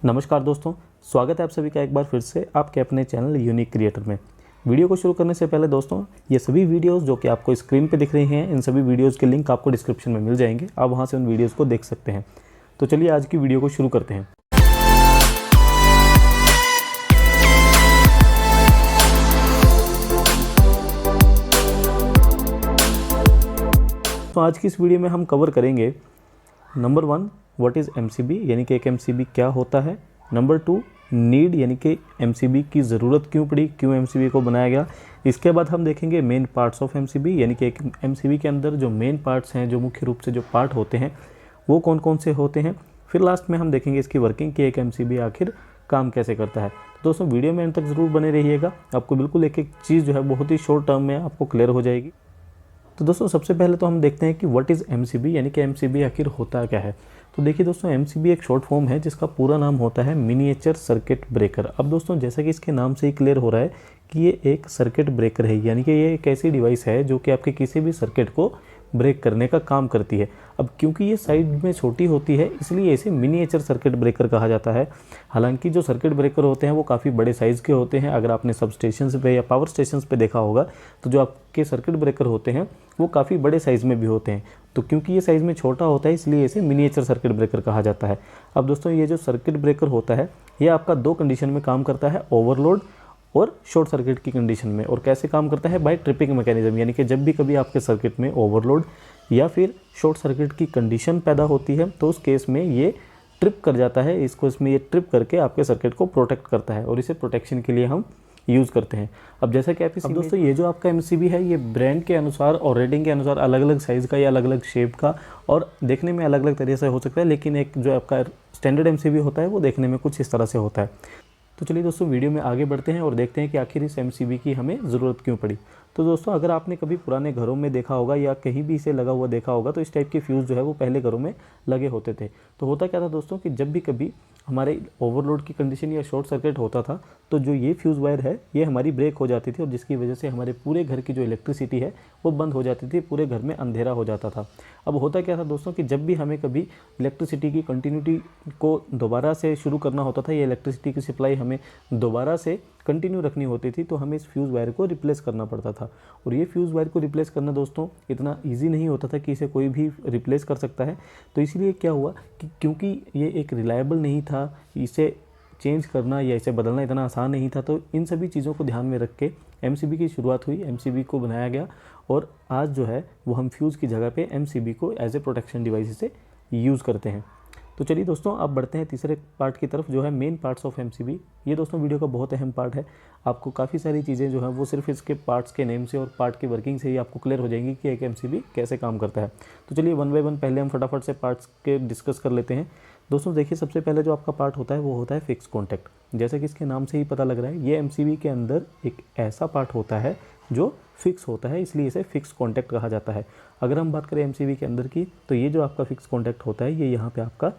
नमस्कार दोस्तों, स्वागत है आप सभी का एक बार फिर से आपके अपने चैनल यूनिक क्रिएटर में। वीडियो को शुरू करने से पहले दोस्तों, ये सभी वीडियोस जो कि आपको स्क्रीन पे दिख रही हैं, इन सभी वीडियोस के लिंक आपको डिस्क्रिप्शन में मिल जाएंगे। आप वहां से उन वीडियोस को देख सकते हैं। तो चलिए आज की वीडियो को शुरू करते हैं। तो आज की इस वीडियो में हम कवर करेंगे नंबर 1 व्हाट इज़ एमसीबी, यानी कि एक एमसीबी क्या होता है। नंबर 2 नीड, यानी कि एमसीबी की ज़रूरत क्यों पड़ी, क्यों एमसीबी को बनाया गया। इसके बाद हम देखेंगे मेन पार्ट्स ऑफ एमसीबी, यानी कि एक एमसीबी के अंदर जो मेन पार्ट्स हैं, जो मुख्य रूप से जो पार्ट होते हैं वो कौन कौन से होते हैं। फिर लास्ट में हम देखेंगे इसकी वर्किंग, कि एक एमसीबी आखिर काम कैसे करता है। तो दोस्तों वीडियो में अंत तक ज़रूर बने रहिएगा, आपको बिल्कुल एक एक चीज़ जो है बहुत ही शॉर्ट टर्म में आपको क्लियर हो जाएगी। तो दोस्तों सबसे पहले तो हम देखते हैं कि व्हाट इज़ एमसीबी, यानी कि एमसीबी आखिर होता क्या है। तो देखिए दोस्तों, एमसीबी एक शॉर्ट फॉर्म है जिसका पूरा नाम होता है मिनिएचर सर्किट ब्रेकर। अब दोस्तों जैसा कि इसके नाम से ही क्लियर हो रहा है कि ये एक सर्किट ब्रेकर है, यानी कि ये एक ऐसी डिवाइस है जो कि आपके किसी भी सर्किट को ब्रेक करने का काम करती है। अब क्योंकि ये साइज में छोटी होती है इसलिए इसे मिनिएचर सर्किट ब्रेकर कहा जाता है। हालांकि जो सर्किट ब्रेकर होते हैं वो काफ़ी बड़े साइज़ के होते हैं। अगर आपने सब स्टेशंस पे या पावर स्टेशंस पे देखा होगा तो जो आपके सर्किट ब्रेकर होते हैं वो काफ़ी बड़े साइज़ में भी होते हैं। तो क्योंकि ये साइज़ में छोटा होता है इसलिए इसे मिनिएचर सर्किट ब्रेकर कहा जाता है। अब दोस्तों ये जो सर्किट ब्रेकर होता है ये आपका 2 कंडीशन में काम करता है, ओवरलोड और शॉर्ट सर्किट की कंडीशन में। और कैसे काम करता है, बाय ट्रिपिंग मैकेनिज्म, यानी कि जब भी कभी आपके सर्किट में ओवरलोड या फिर शॉर्ट सर्किट की कंडीशन पैदा होती है तो उस केस में ये ट्रिप कर जाता है, इसमें ये ट्रिप करके आपके सर्किट को प्रोटेक्ट करता है और इसे प्रोटेक्शन के लिए हम यूज़ करते हैं। अब जैसा कि आप अब दोस्तों ये जो आपका एमसीबी है ये ब्रांड के अनुसार और रेटिंग के अनुसार अलग अलग साइज़ का या अलग अलग शेप का और देखने में अलग अलग तरीके से हो सकता है, लेकिन एक जो आपका स्टैंडर्ड एमसीबी होता है वो देखने में कुछ इस तरह से होता है। तो चलिए दोस्तों वीडियो में आगे बढ़ते हैं और देखते हैं कि आखिर इस एमसीबी की हमें ज़रूरत क्यों पड़ी। तो दोस्तों अगर आपने कभी पुराने घरों में देखा होगा या कहीं भी इसे लगा हुआ देखा होगा तो इस टाइप के फ्यूज़ जो है वो पहले घरों में लगे होते थे। तो होता क्या था दोस्तों कि जब भी कभी हमारे ओवरलोड की कंडीशन या शॉर्ट सर्किट होता था तो जो ये फ्यूज़ वायर है ये हमारी ब्रेक हो जाती थी और जिसकी वजह से हमारे पूरे घर की जो इलेक्ट्रिसिटी है वो बंद हो जाती थी, पूरे घर में अंधेरा हो जाता था। अब होता क्या था दोस्तों कि जब भी हमें कभी इलेक्ट्रिसिटी की कंटिन्यूटी को दोबारा से शुरू करना होता था या इलेक्ट्रिसिटी की सप्लाई हमें दोबारा से कंटिन्यू रखनी होती थी तो हमें इस फ्यूज़ वायर को रिप्लेस करना पड़ता था। और ये फ्यूज़ वायर को रिप्लेस करना दोस्तों इतना ईजी नहीं होता था कि इसे कोई भी रिप्लेस कर सकता है। तो इसलिए क्या हुआ कि क्योंकि ये एक रिलायबल नहीं था, इसे चेंज करना या इसे बदलना इतना आसान नहीं था, तो इन सभी चीज़ों को ध्यान में रख के एमसीबी की शुरुआत हुई, एमसीबी को बनाया गया और आज जो है वो हम फ्यूज़ की जगह पे एमसीबी को एज ए प्रोटेक्शन डिवाइस से यूज़ करते हैं। तो चलिए दोस्तों अब बढ़ते हैं तीसरे पार्ट की तरफ, जो है मेन पार्ट्स ऑफ एमसीबी। ये दोस्तों वीडियो का बहुत अहम पार्ट है। आपको काफ़ी सारी चीज़ें जो है वो सिर्फ इसके पार्ट्स के नेम से और पार्ट की वर्किंग से ही आपको क्लियर हो जाएंगी कि एक एमसीबी कैसे काम करता है। तो चलिए 1 बाय 1 पहले हम फटाफट से पार्ट्स के डिस्कस कर लेते हैं। दोस्तों देखिए सबसे पहले जो आपका पार्ट होता है वो होता है फिक्स कॉन्टैक्ट। जैसे कि इसके नाम से ही पता लग रहा है ये एमसीबी के अंदर एक ऐसा पार्ट होता है जो फिक्स होता है, इसलिए इसे फिक्स कॉन्टैक्ट कहा जाता है। अगर हम बात करें एमसीबी के अंदर की तो ये जो आपका फिक्स कॉन्टैक्ट होता है ये यहाँ पे आपका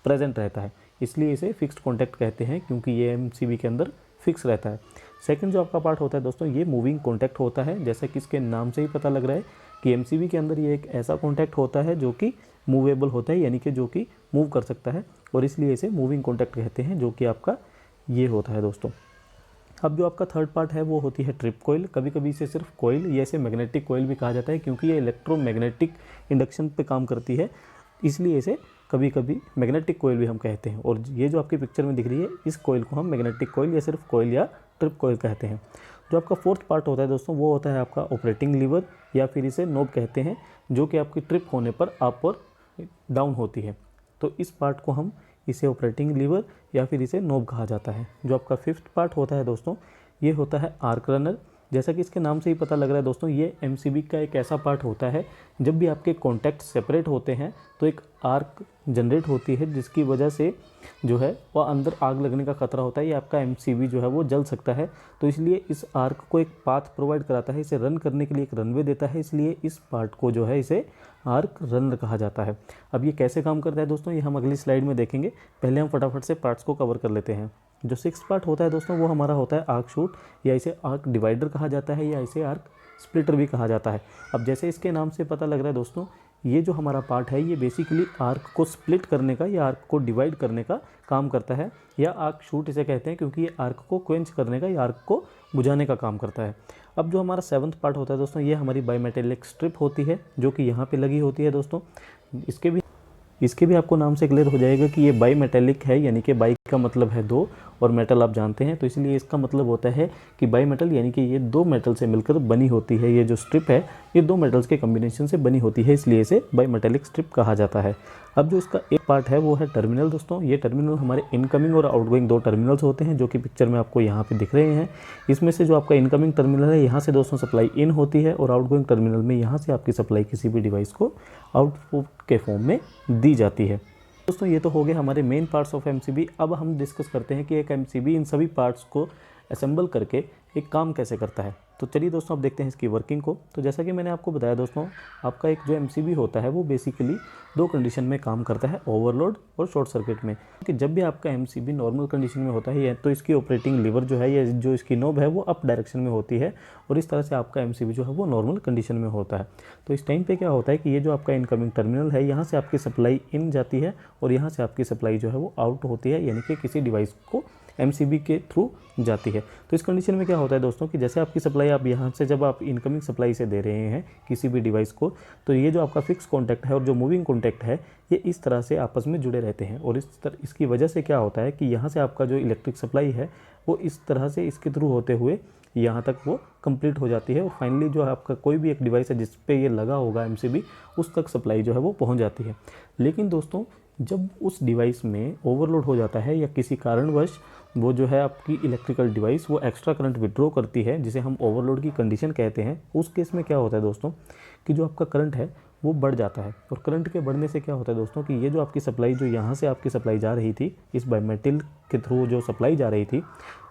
प्रेजेंट रहता है, इसलिए इसे फिक्स्ड कॉन्टैक्ट कहते हैं क्योंकि ये एमसीबी के अंदर फिक्स रहता है। सेकंड जो आपका पार्ट होता है दोस्तों ये मूविंग कॉन्टैक्ट होता है। जैसा कि इसके नाम से ही पता लग रहा है कि एमसीबी के अंदर ये एक ऐसा कॉन्टैक्ट होता है जो कि मूवेबल होता है, यानी कि जो कि मूव कर सकता है और इसलिए इसे मूविंग कॉन्टैक्ट कहते हैं, जो कि आपका ये होता है दोस्तों। अब जो आपका थर्ड पार्ट है वो होती है ट्रिप कोयल। कभी कभी इसे सिर्फ कोयल या इसे मैग्नेटिक कोयल भी कहा जाता है क्योंकि ये इलेक्ट्रोमैग्नेटिक इंडक्शन पे काम करती है, इसलिए इसे कभी कभी मैग्नेटिक कोयल भी हम कहते हैं। और ये जो आपकी पिक्चर में दिख रही है इस कोयल को हम मैग्नेटिक कोयल या सिर्फ कोयल या ट्रिप कोयल कहते हैं। जो आपका फोर्थ पार्ट होता है दोस्तों वो होता है आपका ऑपरेटिंग लीवर या फिर इसे नोब कहते हैं, जो कि आपकी ट्रिप होने पर अप और डाउन होती है। तो इस पार्ट को हम इसे ऑपरेटिंग लीवर या फिर इसे नोब कहा जाता है। जो आपका फिफ्थ पार्ट होता है दोस्तों ये होता है आर्क रनर। जैसा कि इसके नाम से ही पता लग रहा है दोस्तों ये एमसीबी का एक ऐसा पार्ट होता है जब भी आपके कॉन्टैक्ट सेपरेट होते हैं तो एक आर्क जनरेट होती है जिसकी वजह से जो है वह अंदर आग लगने का खतरा होता है, ये आपका एमसीबी जो है वो जल सकता है। तो इसलिए इस आर्क को एक पाथ प्रोवाइड कराता है, इसे रन करने के लिए एक रनवे देता है, इसलिए इस पार्ट को जो है इसे आर्क रनर कहा जाता है। अब ये कैसे काम करता है दोस्तों ये हम अगली स्लाइड में देखेंगे, पहले हम फटाफट से पार्ट्स को कवर कर लेते हैं। जो सिक्स पार्ट होता है दोस्तों वो हमारा होता है आर्क शूट, या इसे आर्क डिवाइडर कहा जाता है या इसे आर्क स्प्लिटर भी कहा जाता है। अब जैसे इसके नाम से पता लग रहा है दोस्तों ये जो हमारा पार्ट है ये बेसिकली आर्क को स्प्लिट करने का या आर्क को डिवाइड करने का काम करता है, या आर्क शूट इसे कहते हैं क्योंकि ये आर्क को क्वेंच करने का या आर्क को बुझाने का काम करता है। अब जो हमारा 7th पार्ट होता है दोस्तों, ये हमारी बाईमेटेलिक स्ट्रिप होती है जो कि यहाँ पे लगी होती है दोस्तों। इसके भी आपको नाम से क्लियर हो जाएगा कि ये बाई मेटेलिक है, यानी कि बाई का मतलब है दो और मेटल आप जानते हैं, तो इसलिए इसका मतलब होता है कि बाई मेटल, यानी कि ये दो मेटल से मिलकर बनी होती है। ये जो स्ट्रिप है ये दो मेटल्स के कॉम्बिनेशन से बनी होती है, इसलिए इसे बाई मेटेलिक स्ट्रिप कहा जाता है। अब जो इसका एक पार्ट है वो है टर्मिनल दोस्तों। ये टर्मिनल हमारे इनकमिंग और आउटगोइंग दो टर्मिनल्स होते हैं जो कि पिक्चर में आपको यहाँ पे दिख रहे हैं। इसमें से जो आपका इनकमिंग टर्मिनल है यहाँ से दोस्तों सप्लाई इन होती है, और आउटगोइंग टर्मिनल में यहाँ से आपकी सप्लाई किसी भी डिवाइस को आउटपुट के फॉर्म में दी जाती है। दोस्तों ये तो हो गए हमारे मेन पार्ट्स ऑफ एमसीबी। अब हम डिस्कस करते हैं कि एक एमसीबी इन सभी पार्ट्स को असेंबल करके एक काम कैसे करता है। तो चलिए दोस्तों अब देखते हैं इसकी वर्किंग को। तो जैसा कि मैंने आपको बताया दोस्तों, आपका एक जो एमसीबी होता है वो बेसिकली दो कंडीशन में काम करता है, ओवरलोड और शॉर्ट सर्किट में। कि जब भी आपका एमसीबी नॉर्मल कंडीशन में होता है तो इसकी ऑपरेटिंग लीवर जो है या जो इसकी नोब है वो अप डायरेक्शन में होती है, और इस तरह से आपका एमसीबी जो है वो नॉर्मल कंडीशन में होता है। तो इस टाइम पे क्या होता है कि ये जो आपका इनकमिंग टर्मिनल है यहाँ से आपकी सप्लाई इन जाती है और यहाँ से आपकी सप्लाई जो है वो आउट होती है, यानी कि किसी डिवाइस को एमसीबी के थ्रू जाती है। तो इस कंडीशन में क्या होता है दोस्तों कि जैसे आपकी सप्लाई आप यहाँ से जब आप इनकमिंग सप्लाई से दे रहे हैं किसी भी डिवाइस को, तो ये जो आपका फिक्स कॉन्टैक्ट है और जो मूविंग कॉन्टैक्ट है ये इस तरह से आपस में जुड़े रहते हैं, और इसकी वजह से क्या होता है कि यहाँ से आपका जो इलेक्ट्रिक सप्लाई है वो इस तरह से इसके थ्रू होते हुए यहाँ तक वो कंप्लीट हो जाती है, और फाइनली जो आपका कोई भी एक डिवाइस है जिस पे ये लगा होगा एमसीबी, उस तक सप्लाई जो है वो पहुँच जाती है। लेकिन दोस्तों जब उस डिवाइस में ओवरलोड हो जाता है या किसी कारणवश वो जो है आपकी इलेक्ट्रिकल डिवाइस वो एक्स्ट्रा करंट विड्रॉ करती है, जिसे हम ओवरलोड की कंडीशन कहते हैं, उस केस में क्या होता है दोस्तों कि जो आपका करंट है वो बढ़ जाता है। और करंट के बढ़ने से क्या होता है दोस्तों कि ये जो आपकी सप्लाई जो यहाँ से आपकी सप्लाई जा रही थी, इस बाईमेटल के थ्रू जो सप्लाई जा रही थी,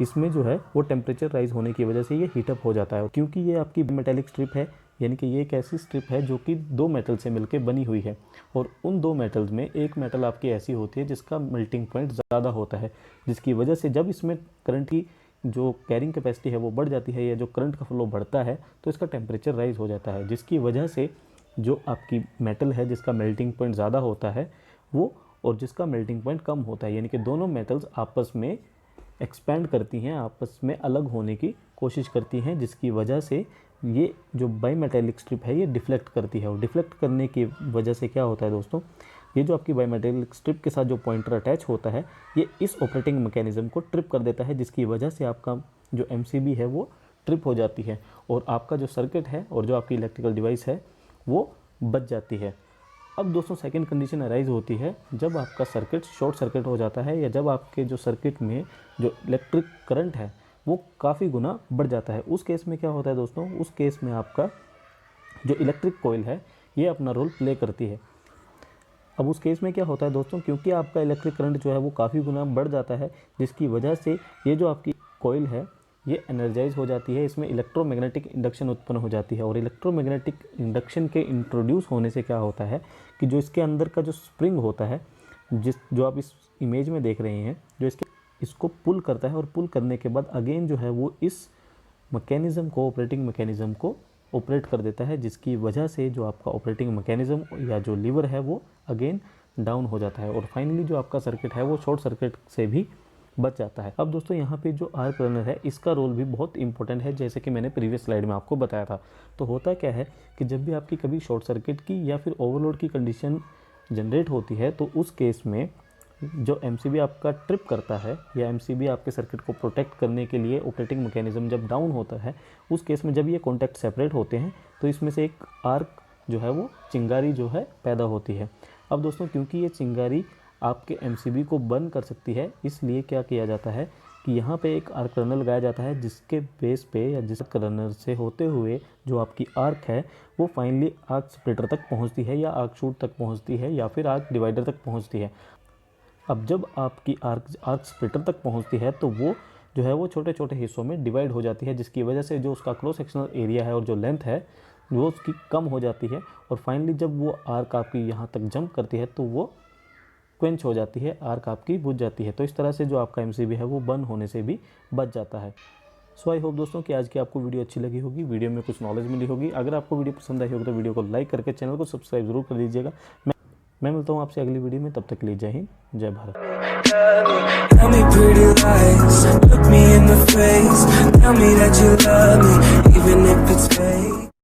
इसमें जो है वो टेम्परेचर राइज होने की वजह से ये हीटअप हो जाता है। क्योंकि ये आपकी मेटेलिक स्ट्रिप है, यानी कि ये एक ऐसी स्ट्रिप है जो कि दो मेटल से मिलकर बनी हुई है, और उन दो मेटल्स में एक मेटल आपकी ऐसी होती है जिसका मेल्टिंग पॉइंट ज़्यादा होता है, जिसकी वजह से जब इसमें करंट की जो कैरिंग कैपेसिटी है वो बढ़ जाती है या जो करंट का फ्लो बढ़ता है तो इसका टेम्परेचर राइज हो जाता है, जिसकी वजह से जो आपकी मेटल है जिसका मेल्टिंग पॉइंट ज़्यादा होता है वो, और जिसका मेल्टिंग पॉइंट कम होता है, यानी कि दोनों मेटल्स आपस में एक्सपैंड करती हैं, आपस में अलग होने की कोशिश करती हैं, जिसकी वजह से ये जो बाईमेटेलिक स्ट्रिप है ये डिफ्लेक्ट करती है। और डिफ्लेक्ट करने की वजह से क्या होता है दोस्तों, ये जो आपकी बाईमेटेलिक स्ट्रिप के साथ जो पॉइंटर अटैच होता है ये इस ऑपरेटिंग मैकेनिज्म को ट्रिप कर देता है, जिसकी वजह से आपका जो एमसीबी है वो ट्रिप हो जाती है, और आपका जो सर्किट है और जो आपकी इलेक्ट्रिकल डिवाइस है वो बच जाती है। अब दोस्तों सेकंड कंडीशन अराइज होती है जब आपका सर्किट शॉर्ट सर्किट हो जाता है, या जब आपके जो सर्किट में जो इलेक्ट्रिक करंट है वो काफ़ी गुना बढ़ जाता है। उस केस में क्या होता है दोस्तों, उस केस में आपका जो इलेक्ट्रिक कॉइल है ये अपना रोल प्ले करती है। अब उस केस में क्या होता है दोस्तों, क्योंकि आपका इलेक्ट्रिक करंट जो है वो काफ़ी गुना बढ़ जाता है, जिसकी वजह से ये जो आपकी कॉइल है ये एनर्जाइज हो जाती है, इसमें इलेक्ट्रोमैग्नेटिक इंडक्शन उत्पन्न हो जाती है। और इलेक्ट्रोमैग्नेटिक इंडक्शन के इंट्रोड्यूस होने से क्या होता है कि जो इसके अंदर का जो स्प्रिंग होता है, जो आप इस इमेज में देख रहे हैं, जो इसको पुल करता है, और पुल करने के बाद अगेन जो है वो इस मैकेनिज़्म को, ऑपरेटिंग मैकेनिज़्म को ऑपरेट कर देता है, जिसकी वजह से जो आपका ऑपरेटिंग मैकेनिज़्म या जो लीवर है वो अगेन डाउन हो जाता है, और फाइनली जो आपका सर्किट है वो शॉर्ट सर्किट से भी बच जाता है। अब दोस्तों यहाँ पे जो आर्क रनर है इसका रोल भी बहुत इंपॉर्टेंट है, जैसे कि मैंने प्रीवियस स्लाइड में आपको बताया था। तो होता क्या है कि जब भी आपकी कभी शॉर्ट सर्किट की या फिर ओवरलोड की कंडीशन जनरेट होती है, तो उस केस में जो एमसीबी आपका ट्रिप करता है या एमसीबी आपके सर्किट को प्रोटेक्ट करने के लिए ऑपरेटिंग मैकेनिज्म जब डाउन होता है, उस केस में जब ये कॉन्टैक्ट सेपरेट होते हैं तो इसमें से एक आर्क जो है वो चिंगारी जो है पैदा होती है। अब दोस्तों क्योंकि ये चिंगारी आपके एमसीबी को बंद कर सकती है, इसलिए क्या किया जाता है कि यहाँ पे एक आर्क रनर लगाया जाता है, जिसके बेस पे या जिस रनर से होते हुए जो आपकी आर्क है वो फाइनली आर्क स्प्लिटर तक पहुँचती है, या आर्क शूट तक पहुँचती है, या फिर आर्क डिवाइडर तक पहुँचती है। अब जब आपकी आर्क स्प्लिटर तक पहुँचती है तो वो जो है वो छोटे छोटे हिस्सों में डिवाइड हो जाती है, जिसकी वजह से जो उसका क्रॉस सेक्शनल एरिया है और जो लेंथ है वो उसकी कम हो जाती है, और फाइनली जब वो आर्क आपकी यहाँ तक जंप करती है तो वो क्वेंच हो जाती है, आर्क आपकी बुझ जाती है। तो इस तरह से जो आपका एमसीबी है वो बंद होने से भी बच जाता है। सो आई होप दोस्तों कि आज की आपको वीडियो अच्छी लगी होगी, वीडियो में कुछ नॉलेज मिली होगी। अगर आपको वीडियो पसंद आई होगी तो वीडियो को लाइक करके चैनल को सब्सक्राइब जरूर कर दीजिएगा। मैं मिलता हूँ आपसे अगली वीडियो में, तब तक के लिए जय हिंद, जय Bharat. Tell me pretty lies, look me in the face, tell me that you love me, even if it's fake.